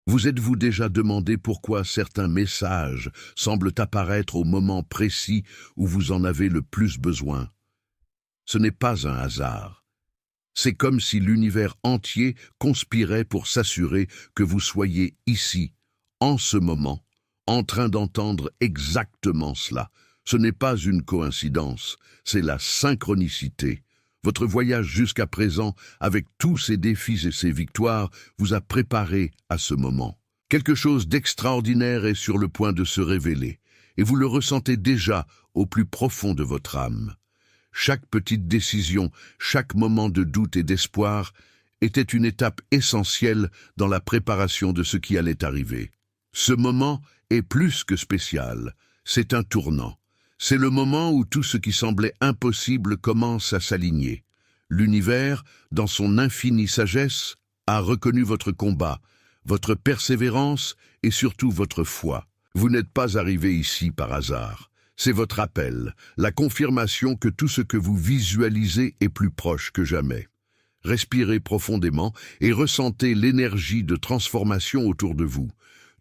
Vous êtes-vous déjà demandé pourquoi certains messages semblent apparaître au moment précis où vous en avez le plus besoin? Ce n'est pas un hasard. C'est comme si l'univers entier conspirait pour s'assurer que vous soyez ici, en ce moment, en train d'entendre exactement cela. Ce n'est pas une coïncidence, c'est la synchronicité. Votre voyage jusqu'à présent, avec tous ses défis et ses victoires, vous a préparé à ce moment. Quelque chose d'extraordinaire est sur le point de se révéler, et vous le ressentez déjà au plus profond de votre âme. Chaque petite décision, chaque moment de doute et d'espoir était une étape essentielle dans la préparation de ce qui allait arriver. Ce moment est plus que spécial, c'est un tournant. C'est le moment où tout ce qui semblait impossible commence à s'aligner. L'univers, dans son infinie sagesse, a reconnu votre combat, votre persévérance et surtout votre foi. Vous n'êtes pas arrivé ici par hasard. C'est votre appel, la confirmation que tout ce que vous visualisez est plus proche que jamais. Respirez profondément et ressentez l'énergie de transformation autour de vous.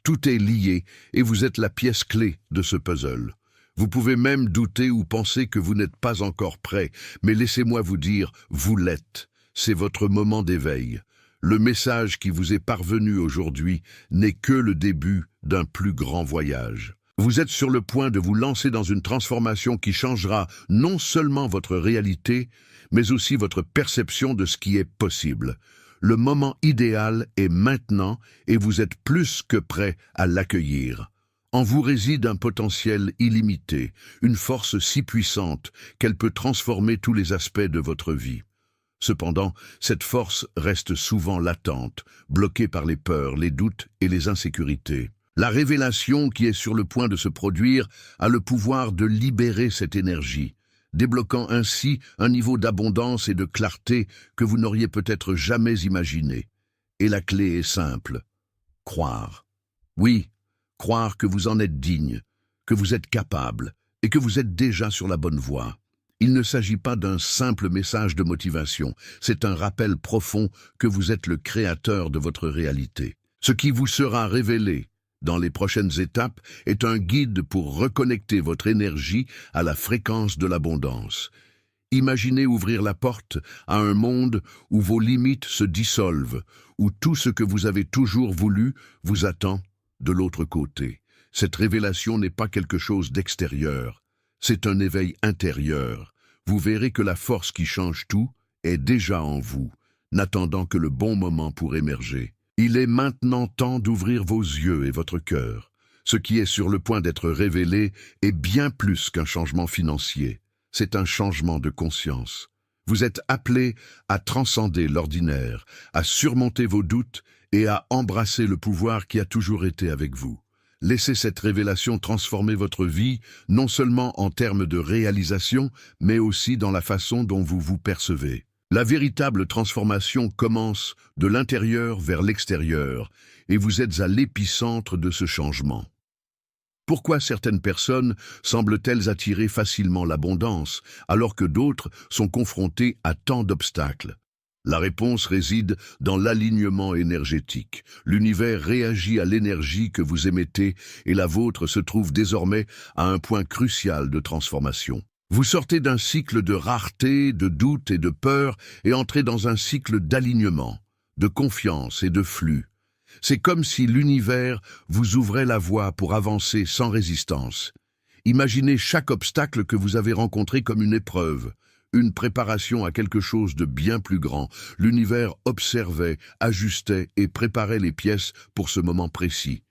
Tout est lié et vous êtes la pièce clé de ce puzzle. Vous pouvez même douter ou penser que vous n'êtes pas encore prêt, mais laissez-moi vous dire, vous l'êtes. C'est votre moment d'éveil. Le message qui vous est parvenu aujourd'hui n'est que le début d'un plus grand voyage. Vous êtes sur le point de vous lancer dans une transformation qui changera non seulement votre réalité, mais aussi votre perception de ce qui est possible. Le moment idéal est maintenant et vous êtes plus que prêt à l'accueillir. En vous réside un potentiel illimité, une force si puissante qu'elle peut transformer tous les aspects de votre vie. Cependant, cette force reste souvent latente, bloquée par les peurs, les doutes et les insécurités. La révélation qui est sur le point de se produire a le pouvoir de libérer cette énergie, débloquant ainsi un niveau d'abondance et de clarté que vous n'auriez peut-être jamais imaginé. Et la clé est simple: croire. Oui, croire que vous en êtes digne, que vous êtes capable et que vous êtes déjà sur la bonne voie. Il ne s'agit pas d'un simple message de motivation, c'est un rappel profond que vous êtes le créateur de votre réalité. Ce qui vous sera révélé dans les prochaines étapes est un guide pour reconnecter votre énergie à la fréquence de l'abondance. Imaginez ouvrir la porte à un monde où vos limites se dissolvent, où tout ce que vous avez toujours voulu vous attend de l'autre côté. Cette révélation n'est pas quelque chose d'extérieur, c'est un éveil intérieur. Vous verrez que la force qui change tout est déjà en vous, n'attendant que le bon moment pour émerger. Il est maintenant temps d'ouvrir vos yeux et votre cœur. Ce qui est sur le point d'être révélé est bien plus qu'un changement financier. C'est un changement de conscience. Vous êtes appelé à transcender l'ordinaire, à surmonter vos doutes et à embrasser le pouvoir qui a toujours été avec vous. Laissez cette révélation transformer votre vie, non seulement en termes de réalisation, mais aussi dans la façon dont vous vous percevez. La véritable transformation commence de l'intérieur vers l'extérieur, et vous êtes à l'épicentre de ce changement. Pourquoi certaines personnes semblent-elles attirer facilement l'abondance, alors que d'autres sont confrontées à tant d'obstacles? La réponse réside dans l'alignement énergétique. L'univers réagit à l'énergie que vous émettez et la vôtre se trouve désormais à un point crucial de transformation. Vous sortez d'un cycle de rareté, de doute et de peur et entrez dans un cycle d'alignement, de confiance et de flux. C'est comme si l'univers vous ouvrait la voie pour avancer sans résistance. Imaginez chaque obstacle que vous avez rencontré comme une épreuve, une préparation à quelque chose de bien plus grand. L'univers observait, ajustait et préparait les pièces pour ce moment précis.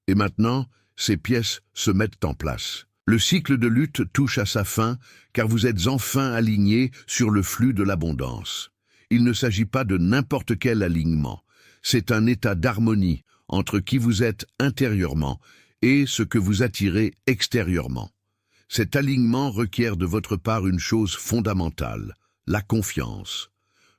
Et maintenant, ces pièces se mettent en place. Le cycle de lutte touche à sa fin, car vous êtes enfin aligné sur le flux de l'abondance. Il ne s'agit pas de n'importe quel alignement. C'est un état d'harmonie entre qui vous êtes intérieurement et ce que vous attirez extérieurement. Cet alignement requiert de votre part une chose fondamentale, la confiance.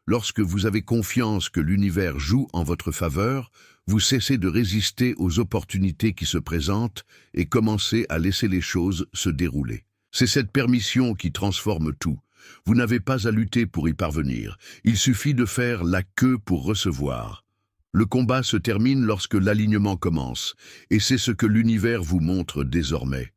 Lorsque vous avez confiance que l'univers joue en votre faveur, vous cessez de résister aux opportunités qui se présentent et commencez à laisser les choses se dérouler. C'est cette permission qui transforme tout. Vous n'avez pas à lutter pour y parvenir. Il suffit de faire la queue pour recevoir. Le combat se termine lorsque l'alignement commence, et c'est ce que l'univers vous montre désormais.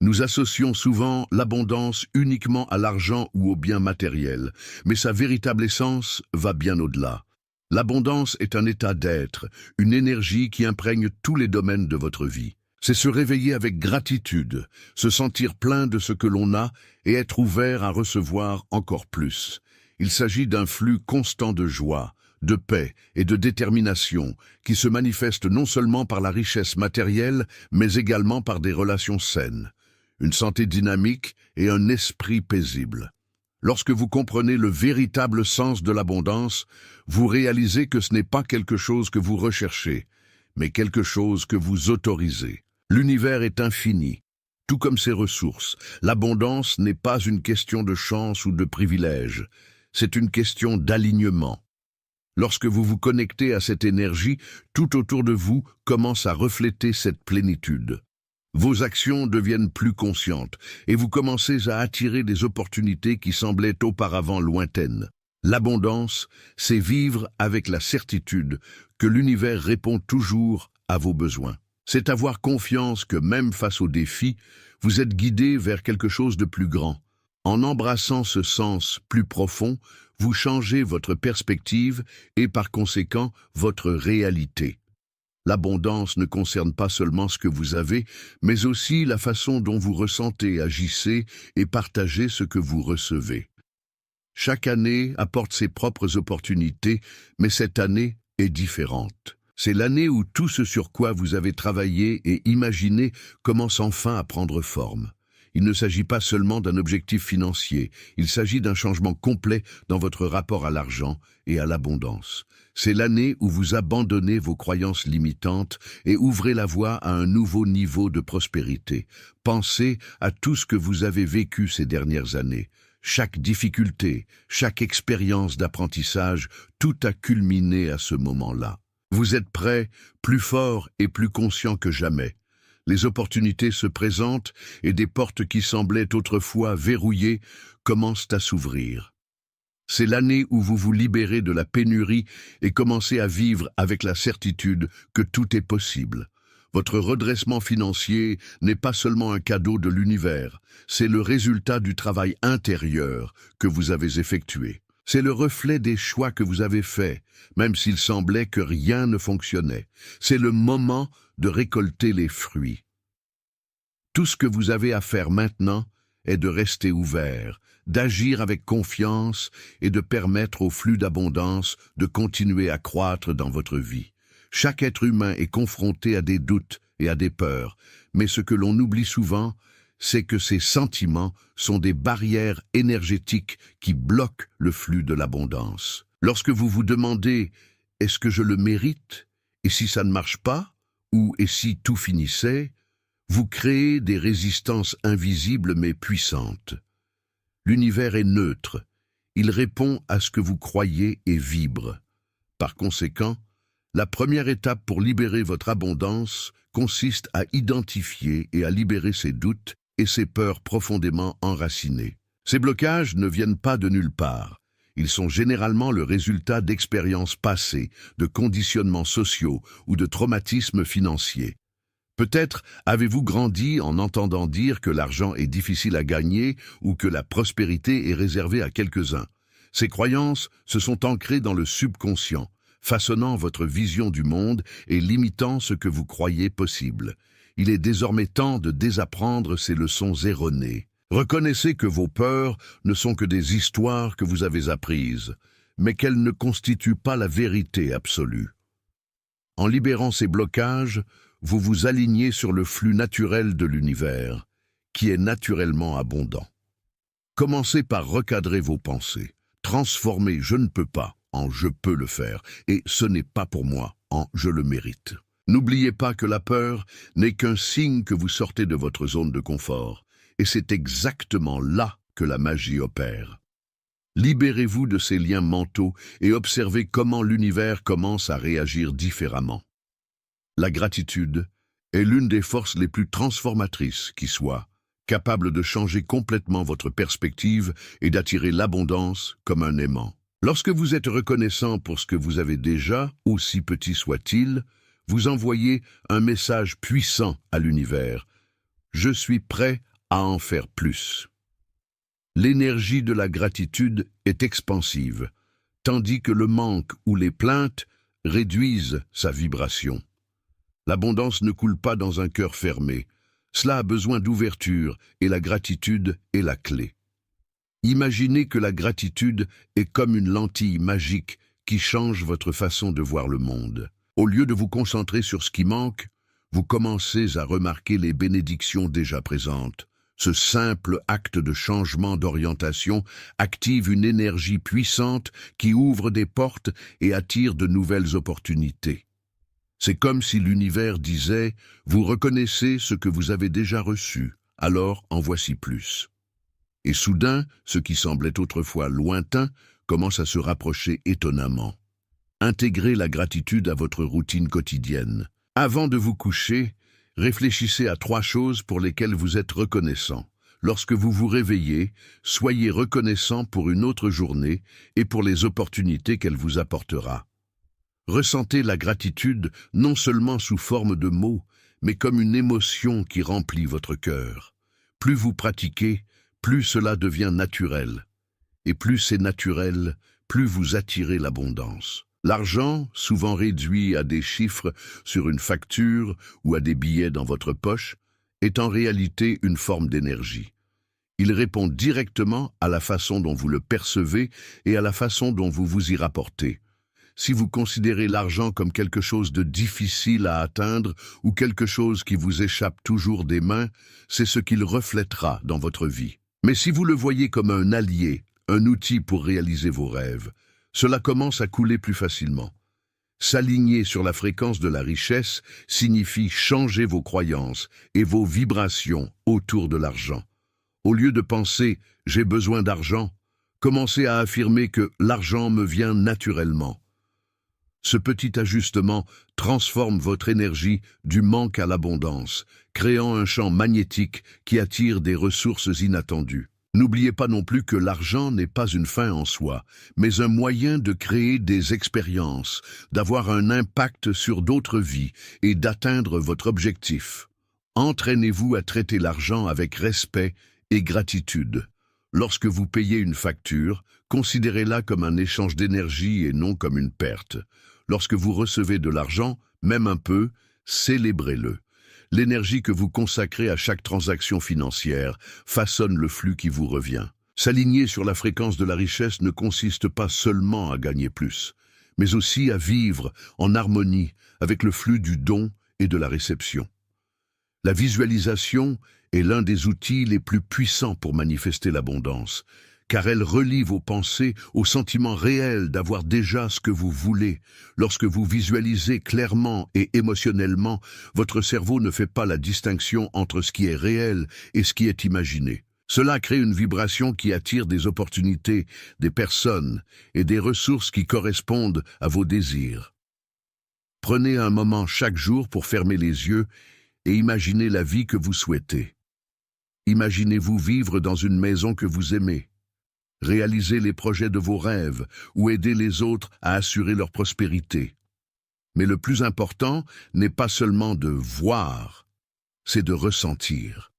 Nous associons souvent l'abondance uniquement à l'argent ou aux biens matériels, mais sa véritable essence va bien au-delà. L'abondance est un état d'être, une énergie qui imprègne tous les domaines de votre vie. C'est se réveiller avec gratitude, se sentir plein de ce que l'on a et être ouvert à recevoir encore plus. Il s'agit d'un flux constant de joie, de paix et de détermination qui se manifeste non seulement par la richesse matérielle, mais également par des relations saines, une santé dynamique et un esprit paisible. Lorsque vous comprenez le véritable sens de l'abondance, vous réalisez que ce n'est pas quelque chose que vous recherchez, mais quelque chose que vous autorisez. L'univers est infini, tout comme ses ressources. L'abondance n'est pas une question de chance ou de privilège, c'est une question d'alignement. Lorsque vous vous connectez à cette énergie, tout autour de vous commence à refléter cette plénitude. Vos actions deviennent plus conscientes et vous commencez à attirer des opportunités qui semblaient auparavant lointaines. L'abondance, c'est vivre avec la certitude que l'univers répond toujours à vos besoins. C'est avoir confiance que même face aux défis, vous êtes guidé vers quelque chose de plus grand. En embrassant ce sens plus profond, vous changez votre perspective et par conséquent votre réalité. L'abondance ne concerne pas seulement ce que vous avez, mais aussi la façon dont vous ressentez, agissez et partagez ce que vous recevez. Chaque année apporte ses propres opportunités, mais cette année est différente. C'est l'année où tout ce sur quoi vous avez travaillé et imaginé commence enfin à prendre forme. Il ne s'agit pas seulement d'un objectif financier, il s'agit d'un changement complet dans votre rapport à l'argent et à l'abondance. C'est l'année où vous abandonnez vos croyances limitantes et ouvrez la voie à un nouveau niveau de prospérité. Pensez à tout ce que vous avez vécu ces dernières années. Chaque difficulté, chaque expérience d'apprentissage, tout a culminé à ce moment-là. Vous êtes prêt, plus fort et plus conscient que jamais. Les opportunités se présentent et des portes qui semblaient autrefois verrouillées commencent à s'ouvrir. C'est l'année où vous vous libérez de la pénurie et commencez à vivre avec la certitude que tout est possible. Votre redressement financier n'est pas seulement un cadeau de l'univers, c'est le résultat du travail intérieur que vous avez effectué. C'est le reflet des choix que vous avez faits, même s'il semblait que rien ne fonctionnait. C'est le moment de récolter les fruits. Tout ce que vous avez à faire maintenant est de rester ouvert, d'agir avec confiance et de permettre au flux d'abondance de continuer à croître dans votre vie. Chaque être humain est confronté à des doutes et à des peurs, mais ce que l'on oublie souvent, c'est que ces sentiments sont des barrières énergétiques qui bloquent le flux de l'abondance. Lorsque vous vous demandez « est-ce que je le mérite ?» et si ça ne marche pas, ou « et si tout finissait ?» vous créez des résistances invisibles mais puissantes. L'univers est neutre, il répond à ce que vous croyez et vibre. Par conséquent, la première étape pour libérer votre abondance consiste à identifier et à libérer ses doutes et ses peurs profondément enracinées. Ces blocages ne viennent pas de nulle part. Ils sont généralement le résultat d'expériences passées, de conditionnements sociaux ou de traumatismes financiers. Peut-être avez-vous grandi en entendant dire que l'argent est difficile à gagner ou que la prospérité est réservée à quelques-uns. Ces croyances se sont ancrées dans le subconscient, façonnant votre vision du monde et limitant ce que vous croyez possible. Il est désormais temps de désapprendre ces leçons erronées. Reconnaissez que vos peurs ne sont que des histoires que vous avez apprises, mais qu'elles ne constituent pas la vérité absolue. En libérant ces blocages, vous vous alignez sur le flux naturel de l'univers, qui est naturellement abondant. Commencez par recadrer vos pensées. Transformez « je ne peux pas » en « je peux le faire » et « ce n'est pas pour moi » en « je le mérite ». N'oubliez pas que la peur n'est qu'un signe que vous sortez de votre zone de confort, et c'est exactement là que la magie opère. Libérez-vous de ces liens mentaux et observez comment l'univers commence à réagir différemment. La gratitude est l'une des forces les plus transformatrices qui soit, capable de changer complètement votre perspective et d'attirer l'abondance comme un aimant. Lorsque vous êtes reconnaissant pour ce que vous avez déjà, aussi petit soit-il, vous envoyez un message puissant à l'univers. Je suis prêt à en faire plus. L'énergie de la gratitude est expansive, tandis que le manque ou les plaintes réduisent sa vibration. L'abondance ne coule pas dans un cœur fermé. Cela a besoin d'ouverture et la gratitude est la clé. Imaginez que la gratitude est comme une lentille magique qui change votre façon de voir le monde. Au lieu de vous concentrer sur ce qui manque, vous commencez à remarquer les bénédictions déjà présentes. Ce simple acte de changement d'orientation active une énergie puissante qui ouvre des portes et attire de nouvelles opportunités. C'est comme si l'univers disait « Vous reconnaissez ce que vous avez déjà reçu, alors en voici plus ». Et soudain, ce qui semblait autrefois lointain commence à se rapprocher étonnamment. Intégrez la gratitude à votre routine quotidienne. Avant de vous coucher, réfléchissez à 3 choses pour lesquelles vous êtes reconnaissant. Lorsque vous vous réveillez, soyez reconnaissant pour une autre journée et pour les opportunités qu'elle vous apportera. Ressentez la gratitude non seulement sous forme de mots, mais comme une émotion qui remplit votre cœur. Plus vous pratiquez, plus cela devient naturel. Et plus c'est naturel, plus vous attirez l'abondance. L'argent, souvent réduit à des chiffres sur une facture ou à des billets dans votre poche, est en réalité une forme d'énergie. Il répond directement à la façon dont vous le percevez et à la façon dont vous vous y rapportez. Si vous considérez l'argent comme quelque chose de difficile à atteindre ou quelque chose qui vous échappe toujours des mains, c'est ce qu'il reflètera dans votre vie. Mais si vous le voyez comme un allié, un outil pour réaliser vos rêves, cela commence à couler plus facilement. S'aligner sur la fréquence de la richesse signifie changer vos croyances et vos vibrations autour de l'argent. Au lieu de penser « j'ai besoin d'argent », commencez à affirmer que l'argent me vient naturellement. Ce petit ajustement transforme votre énergie du manque à l'abondance, créant un champ magnétique qui attire des ressources inattendues. N'oubliez pas non plus que l'argent n'est pas une fin en soi, mais un moyen de créer des expériences, d'avoir un impact sur d'autres vies et d'atteindre votre objectif. Entraînez-vous à traiter l'argent avec respect et gratitude. Lorsque vous payez une facture, considérez-la comme un échange d'énergie et non comme une perte. Lorsque vous recevez de l'argent, même un peu, célébrez-le. L'énergie que vous consacrez à chaque transaction financière façonne le flux qui vous revient. S'aligner sur la fréquence de la richesse ne consiste pas seulement à gagner plus, mais aussi à vivre en harmonie avec le flux du don et de la réception. La visualisation est l'un des outils les plus puissants pour manifester l'abondance, car elle relie vos pensées au sentiment réel d'avoir déjà ce que vous voulez. Lorsque vous visualisez clairement et émotionnellement, votre cerveau ne fait pas la distinction entre ce qui est réel et ce qui est imaginé. Cela crée une vibration qui attire des opportunités, des personnes et des ressources qui correspondent à vos désirs. Prenez un moment chaque jour pour fermer les yeux et imaginez la vie que vous souhaitez. Imaginez-vous vivre dans une maison que vous aimez. Réaliser les projets de vos rêves ou aider les autres à assurer leur prospérité. Mais le plus important n'est pas seulement de voir, c'est de ressentir.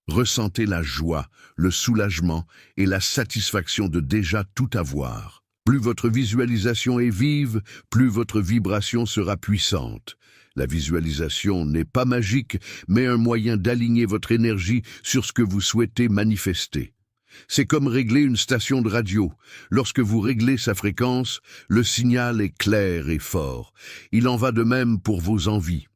Ressentez la joie, le soulagement et la satisfaction de déjà tout avoir. Plus votre visualisation est vive, plus votre vibration sera puissante. La visualisation n'est pas magique, mais un moyen d'aligner votre énergie sur ce que vous souhaitez manifester. C'est comme régler une station de radio. Lorsque vous réglez sa fréquence, le signal est clair et fort. Il en va de même pour vos envies.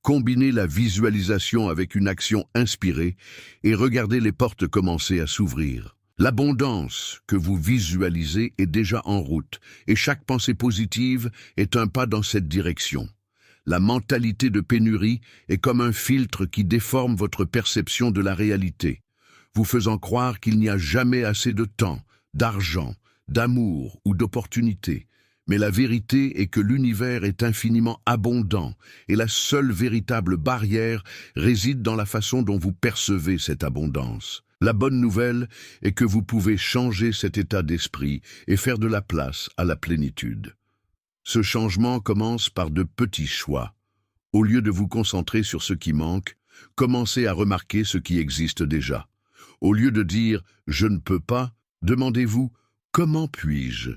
Combinez la visualisation avec une action inspirée et regardez les portes commencer à s'ouvrir. L'abondance que vous visualisez est déjà en route et chaque pensée positive est un pas dans cette direction. La mentalité de pénurie est comme un filtre qui déforme votre perception de la réalité, vous faisant croire qu'il n'y a jamais assez de temps, d'argent, d'amour ou d'opportunités. Mais la vérité est que l'univers est infiniment abondant et la seule véritable barrière réside dans la façon dont vous percevez cette abondance. La bonne nouvelle est que vous pouvez changer cet état d'esprit et faire de la place à la plénitude. Ce changement commence par de petits choix. Au lieu de vous concentrer sur ce qui manque, commencez à remarquer ce qui existe déjà. Au lieu de dire « je ne peux pas », demandez-vous « comment puis-je ».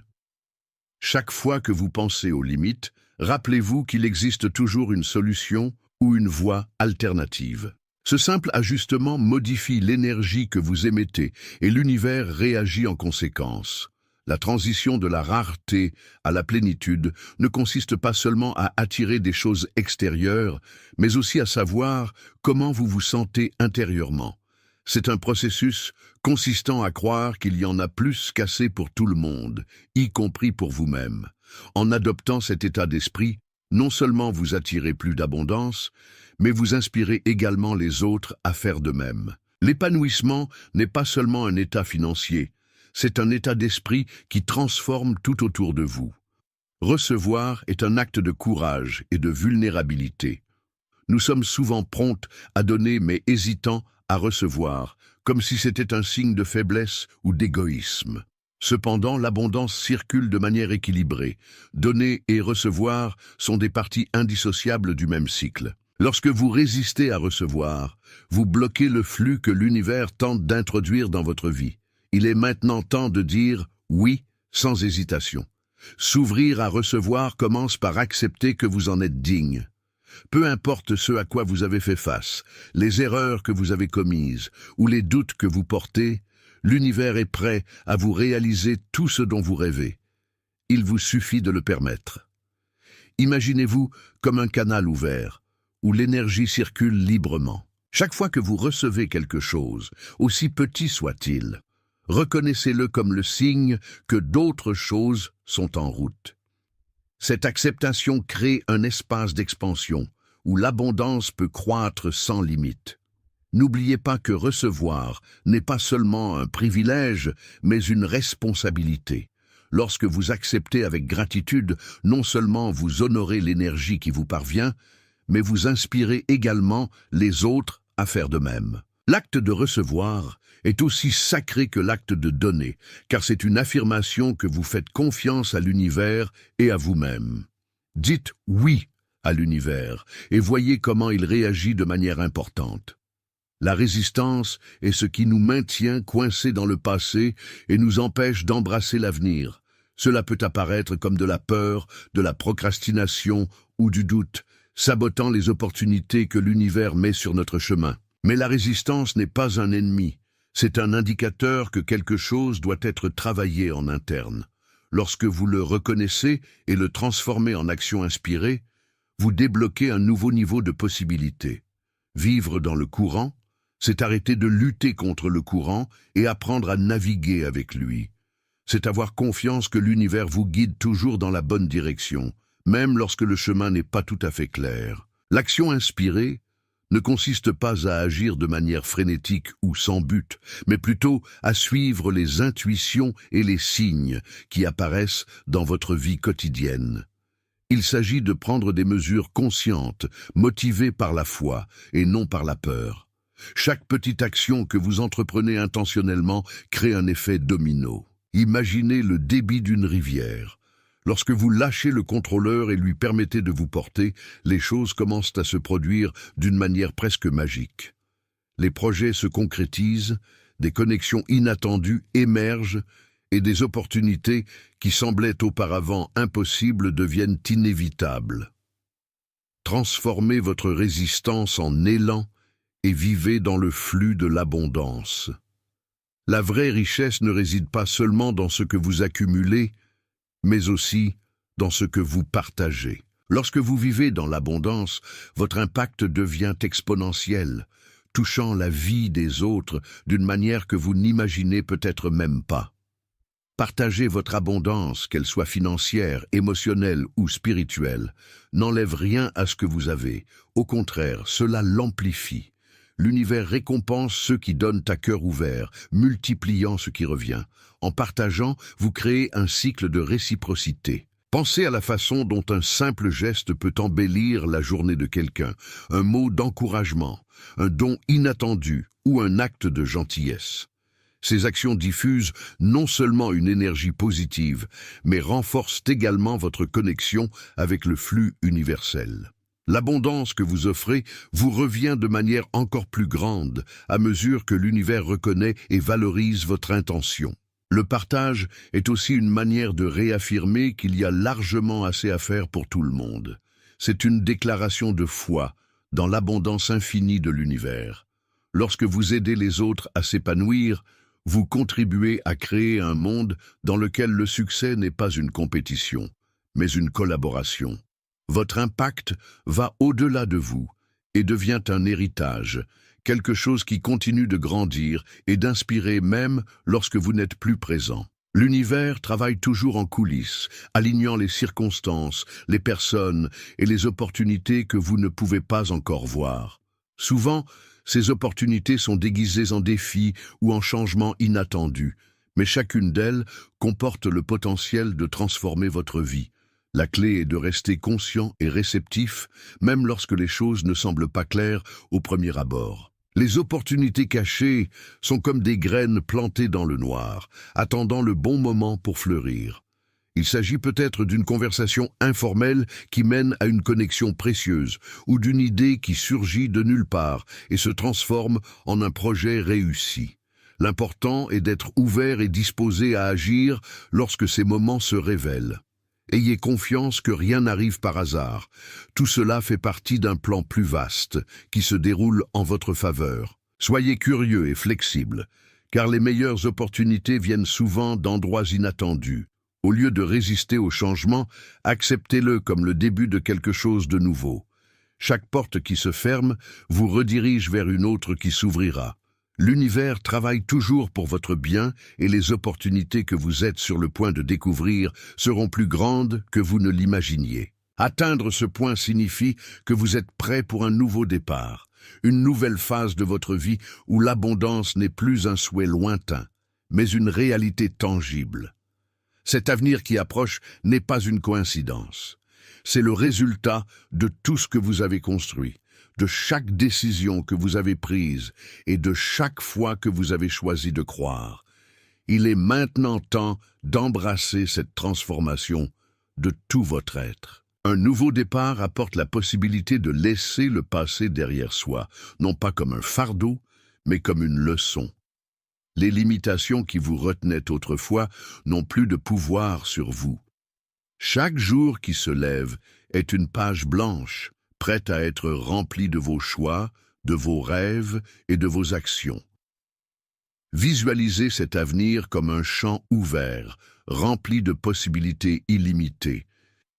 Chaque fois que vous pensez aux limites, rappelez-vous qu'il existe toujours une solution ou une voie alternative. Ce simple ajustement modifie l'énergie que vous émettez et l'univers réagit en conséquence. La transition de la rareté à la plénitude ne consiste pas seulement à attirer des choses extérieures, mais aussi à savoir comment vous vous sentez intérieurement. C'est un processus consistant à croire qu'il y en a plus qu'assez pour tout le monde, y compris pour vous-même. En adoptant cet état d'esprit, non seulement vous attirez plus d'abondance, mais vous inspirez également les autres à faire de même. L'épanouissement n'est pas seulement un état financier, c'est un état d'esprit qui transforme tout autour de vous. Recevoir est un acte de courage et de vulnérabilité. Nous sommes souvent promptes à donner mais hésitants à recevoir, comme si c'était un signe de faiblesse ou d'égoïsme. Cependant, l'abondance circule de manière équilibrée. Donner et recevoir sont des parties indissociables du même cycle. Lorsque vous résistez à recevoir, vous bloquez le flux que l'univers tente d'introduire dans votre vie. Il est maintenant temps de dire « oui » sans hésitation. S'ouvrir à recevoir commence par accepter que vous en êtes digne. Peu importe ce à quoi vous avez fait face, les erreurs que vous avez commises ou les doutes que vous portez, l'univers est prêt à vous réaliser tout ce dont vous rêvez. Il vous suffit de le permettre. Imaginez-vous comme un canal ouvert, où l'énergie circule librement. Chaque fois que vous recevez quelque chose, aussi petit soit-il, reconnaissez-le comme le signe que d'autres choses sont en route. Cette acceptation crée un espace d'expansion où l'abondance peut croître sans limite. N'oubliez pas que recevoir n'est pas seulement un privilège, mais une responsabilité. Lorsque vous acceptez avec gratitude, non seulement vous honorez l'énergie qui vous parvient, mais vous inspirez également les autres à faire de même. L'acte de recevoir est aussi sacré que l'acte de donner, car c'est une affirmation que vous faites confiance à l'univers et à vous-même. Dites « oui » à l'univers et voyez comment il réagit de manière importante. La résistance est ce qui nous maintient coincés dans le passé et nous empêche d'embrasser l'avenir. Cela peut apparaître comme de la peur, de la procrastination ou du doute, sabotant les opportunités que l'univers met sur notre chemin. Mais la résistance n'est pas un ennemi. C'est un indicateur que quelque chose doit être travaillé en interne. Lorsque vous le reconnaissez et le transformez en action inspirée, vous débloquez un nouveau niveau de possibilités. Vivre dans le courant, c'est arrêter de lutter contre le courant et apprendre à naviguer avec lui. C'est avoir confiance que l'univers vous guide toujours dans la bonne direction, même lorsque le chemin n'est pas tout à fait clair. L'action inspirée ne consiste pas à agir de manière frénétique ou sans but, mais plutôt à suivre les intuitions et les signes qui apparaissent dans votre vie quotidienne. Il s'agit de prendre des mesures conscientes, motivées par la foi et non par la peur. Chaque petite action que vous entreprenez intentionnellement crée un effet domino. Imaginez le débit d'une rivière. Lorsque vous lâchez le contrôleur et lui permettez de vous porter, les choses commencent à se produire d'une manière presque magique. Les projets se concrétisent, des connexions inattendues émergent et des opportunités qui semblaient auparavant impossibles deviennent inévitables. Transformez votre résistance en élan et vivez dans le flux de l'abondance. La vraie richesse ne réside pas seulement dans ce que vous accumulez, mais aussi dans ce que vous partagez. Lorsque vous vivez dans l'abondance, votre impact devient exponentiel, touchant la vie des autres d'une manière que vous n'imaginez peut-être même pas. Partager votre abondance, qu'elle soit financière, émotionnelle ou spirituelle, n'enlève rien à ce que vous avez. Au contraire, cela l'amplifie. L'univers récompense ceux qui donnent à cœur ouvert, multipliant ce qui revient. En partageant, vous créez un cycle de réciprocité. Pensez à la façon dont un simple geste peut embellir la journée de quelqu'un, un mot d'encouragement, un don inattendu ou un acte de gentillesse. Ces actions diffusent non seulement une énergie positive, mais renforcent également votre connexion avec le flux universel. L'abondance que vous offrez vous revient de manière encore plus grande à mesure que l'univers reconnaît et valorise votre intention. Le partage est aussi une manière de réaffirmer qu'il y a largement assez à faire pour tout le monde. C'est une déclaration de foi dans l'abondance infinie de l'univers. Lorsque vous aidez les autres à s'épanouir, vous contribuez à créer un monde dans lequel le succès n'est pas une compétition, mais une collaboration. Votre impact va au-delà de vous et devient un héritage, quelque chose qui continue de grandir et d'inspirer même lorsque vous n'êtes plus présent. L'univers travaille toujours en coulisses, alignant les circonstances, les personnes et les opportunités que vous ne pouvez pas encore voir. Souvent, ces opportunités sont déguisées en défis ou en changements inattendus, mais chacune d'elles comporte le potentiel de transformer votre vie. La clé est de rester conscient et réceptif, même lorsque les choses ne semblent pas claires au premier abord. Les opportunités cachées sont comme des graines plantées dans le noir, attendant le bon moment pour fleurir. Il s'agit peut-être d'une conversation informelle qui mène à une connexion précieuse, ou d'une idée qui surgit de nulle part et se transforme en un projet réussi. L'important est d'être ouvert et disposé à agir lorsque ces moments se révèlent. Ayez confiance que rien n'arrive par hasard. Tout cela fait partie d'un plan plus vaste, qui se déroule en votre faveur. Soyez curieux et flexible, car les meilleures opportunités viennent souvent d'endroits inattendus. Au lieu de résister au changement, acceptez-le comme le début de quelque chose de nouveau. Chaque porte qui se ferme vous redirige vers une autre qui s'ouvrira. L'univers travaille toujours pour votre bien et les opportunités que vous êtes sur le point de découvrir seront plus grandes que vous ne l'imaginiez. Atteindre ce point signifie que vous êtes prêt pour un nouveau départ, une nouvelle phase de votre vie où l'abondance n'est plus un souhait lointain, mais une réalité tangible. Cet avenir qui approche n'est pas une coïncidence. C'est le résultat de tout ce que vous avez construit, de chaque décision que vous avez prise et de chaque fois que vous avez choisi de croire. Il est maintenant temps d'embrasser cette transformation de tout votre être. Un nouveau départ apporte la possibilité de laisser le passé derrière soi, non pas comme un fardeau, mais comme une leçon. Les limitations qui vous retenaient autrefois n'ont plus de pouvoir sur vous. Chaque jour qui se lève est une page blanche, prête à être remplie de vos choix, de vos rêves et de vos actions. Visualisez cet avenir comme un champ ouvert, rempli de possibilités illimitées,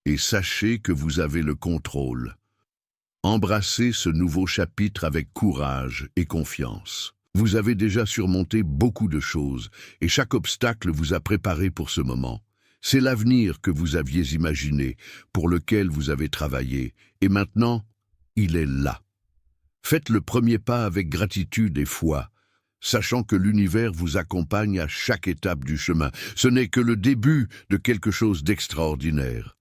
et sachez que vous avez le contrôle. Embrassez ce nouveau chapitre avec courage et confiance. Vous avez déjà surmonté beaucoup de choses, et chaque obstacle vous a préparé pour ce moment. C'est l'avenir que vous aviez imaginé, pour lequel vous avez travaillé, et maintenant, il est là. Faites le premier pas avec gratitude et foi, sachant que l'univers vous accompagne à chaque étape du chemin. Ce n'est que le début de quelque chose d'extraordinaire.